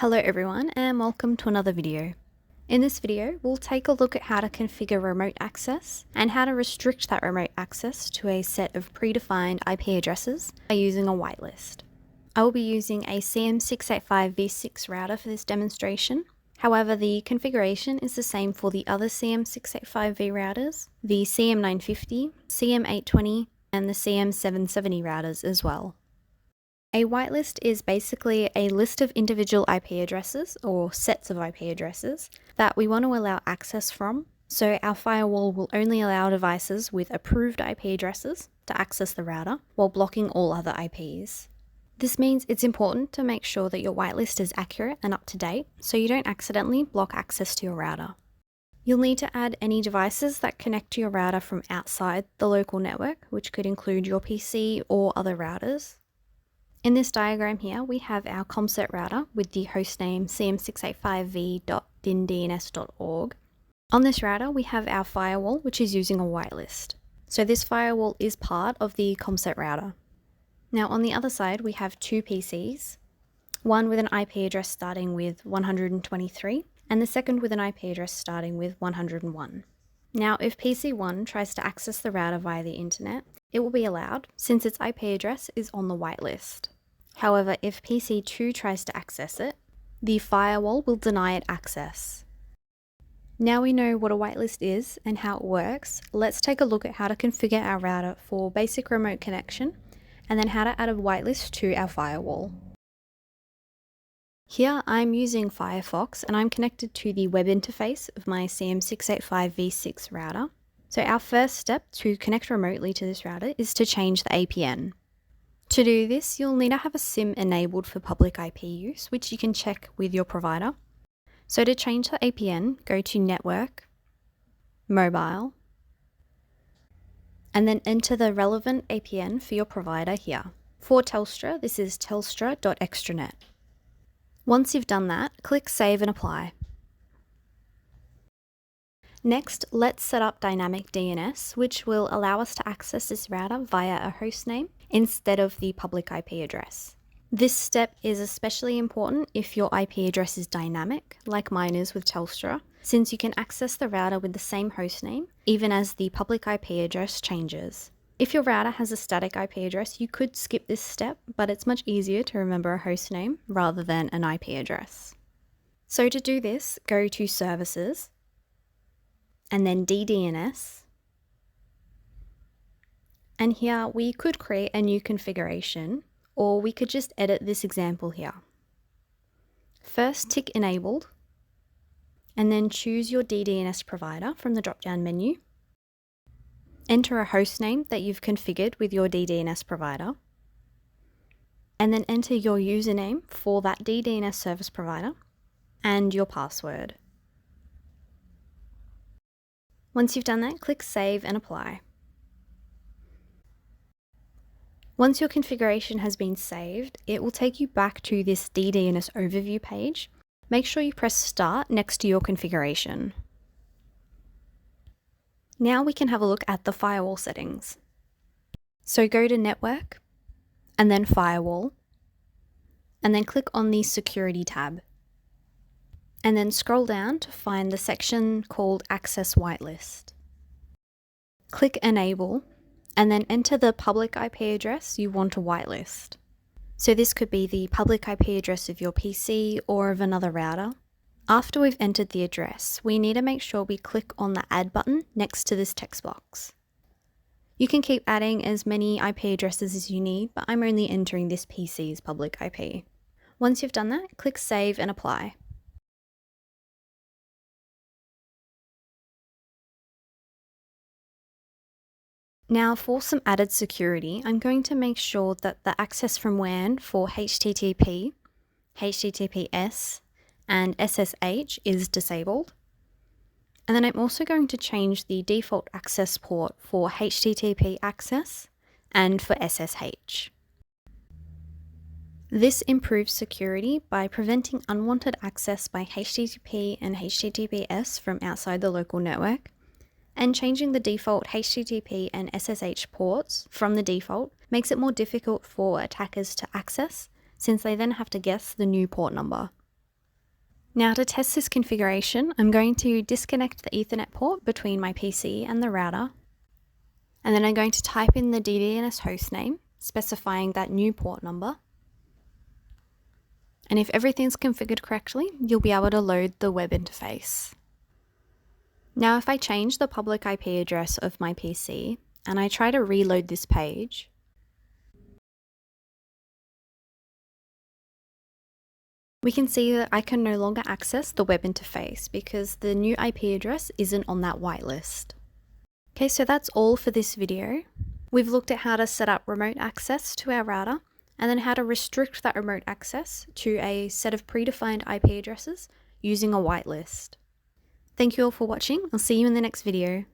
Hello everyone and welcome to another video. In this video, we'll take a look at how to configure remote access and how to restrict that remote access to a set of predefined IP addresses by using a whitelist. I will be using a CM685V6 router for this demonstration. However, the configuration is the same for the other CM685V routers, the CM950, CM820, and the CM770 routers as well. A whitelist is basically a list of individual IP addresses or sets of IP addresses that we want to allow access from, so our firewall will only allow devices with approved IP addresses to access the router while blocking all other IPs. This means it's important to make sure that your whitelist is accurate and up to date so you don't accidentally block access to your router. You'll need to add any devices that connect to your router from outside the local network, which could include your PC or other routers. In this diagram here, we have our Comset router with the hostname cm685v.dindns.org. On this router, we have our firewall, which is using a whitelist. So this firewall is part of the Comset router. Now on the other side, we have two PCs, one with an IP address starting with 123, and the second with an IP address starting with 101. Now, if PC1 tries to access the router via the internet, it will be allowed since its IP address is on the whitelist. However, if PC2 tries to access it, the firewall will deny it access. Now we know what a whitelist is and how it works, let's take a look at how to configure our router for basic remote connection and then how to add a whitelist to our firewall. Here I'm using Firefox and I'm connected to the web interface of my CM685V6 router. So our first step to connect remotely to this router is to change the APN. To do this, you'll need to have a SIM enabled for public IP use, which you can check with your provider. So to change the APN, go to Network, Mobile, and then enter the relevant APN for your provider here. For Telstra, this is telstra.extranet. Once you've done that, click Save and Apply. Next, let's set up dynamic DNS, which will allow us to access this router via a hostname instead of the public IP address. This step is especially important if your IP address is dynamic, like mine is with Telstra, since you can access the router with the same hostname, even as the public IP address changes. If your router has a static IP address, you could skip this step, but it's much easier to remember a hostname rather than an IP address. So to do this, go to Services, and then DDNS. And here we could create a new configuration, or we could just edit this example here. First, tick Enabled, and then choose your DDNS provider from the drop-down menu. Enter a hostname that you've configured with your DDNS provider, and then enter your username for that DDNS service provider and your password. Once you've done that, click Save and Apply. Once your configuration has been saved, it will take you back to this DDNS overview page. Make sure you press Start next to your configuration. Now we can have a look at the firewall settings. So go to Network, and then Firewall, and then click on the Security tab. And then scroll down to find the section called Access Whitelist. Click Enable, and then enter the public IP address you want to whitelist. So this could be the public IP address of your PC or of another router. After we've entered the address, we need to make sure we click on the Add button next to this text box. You can keep adding as many IP addresses as you need, but I'm only entering this PC's public IP. Once you've done that, click Save and Apply. Now for some added security, I'm going to make sure that the access from WAN for HTTP, HTTPS, and SSH is disabled. And then I'm also going to change the default access port for HTTP access and for SSH. This improves security by preventing unwanted access by HTTP and HTTPS from outside the local network, and changing the default HTTP and SSH ports from the default makes it more difficult for attackers to access, since they then have to guess the new port number. Now to test this configuration, I'm going to disconnect the Ethernet port between my PC and the router, and then I'm going to type in the DDNS hostname, specifying that new port number. And if everything's configured correctly, you'll be able to load the web interface. Now if I change the public IP address of my PC and I try to reload this page, we can see that I can no longer access the web interface because the new IP address isn't on that whitelist. Okay, so that's all for this video. We've looked at how to set up remote access to our router and then how to restrict that remote access to a set of predefined IP addresses using a whitelist. Thank you all for watching. I'll see you in the next video.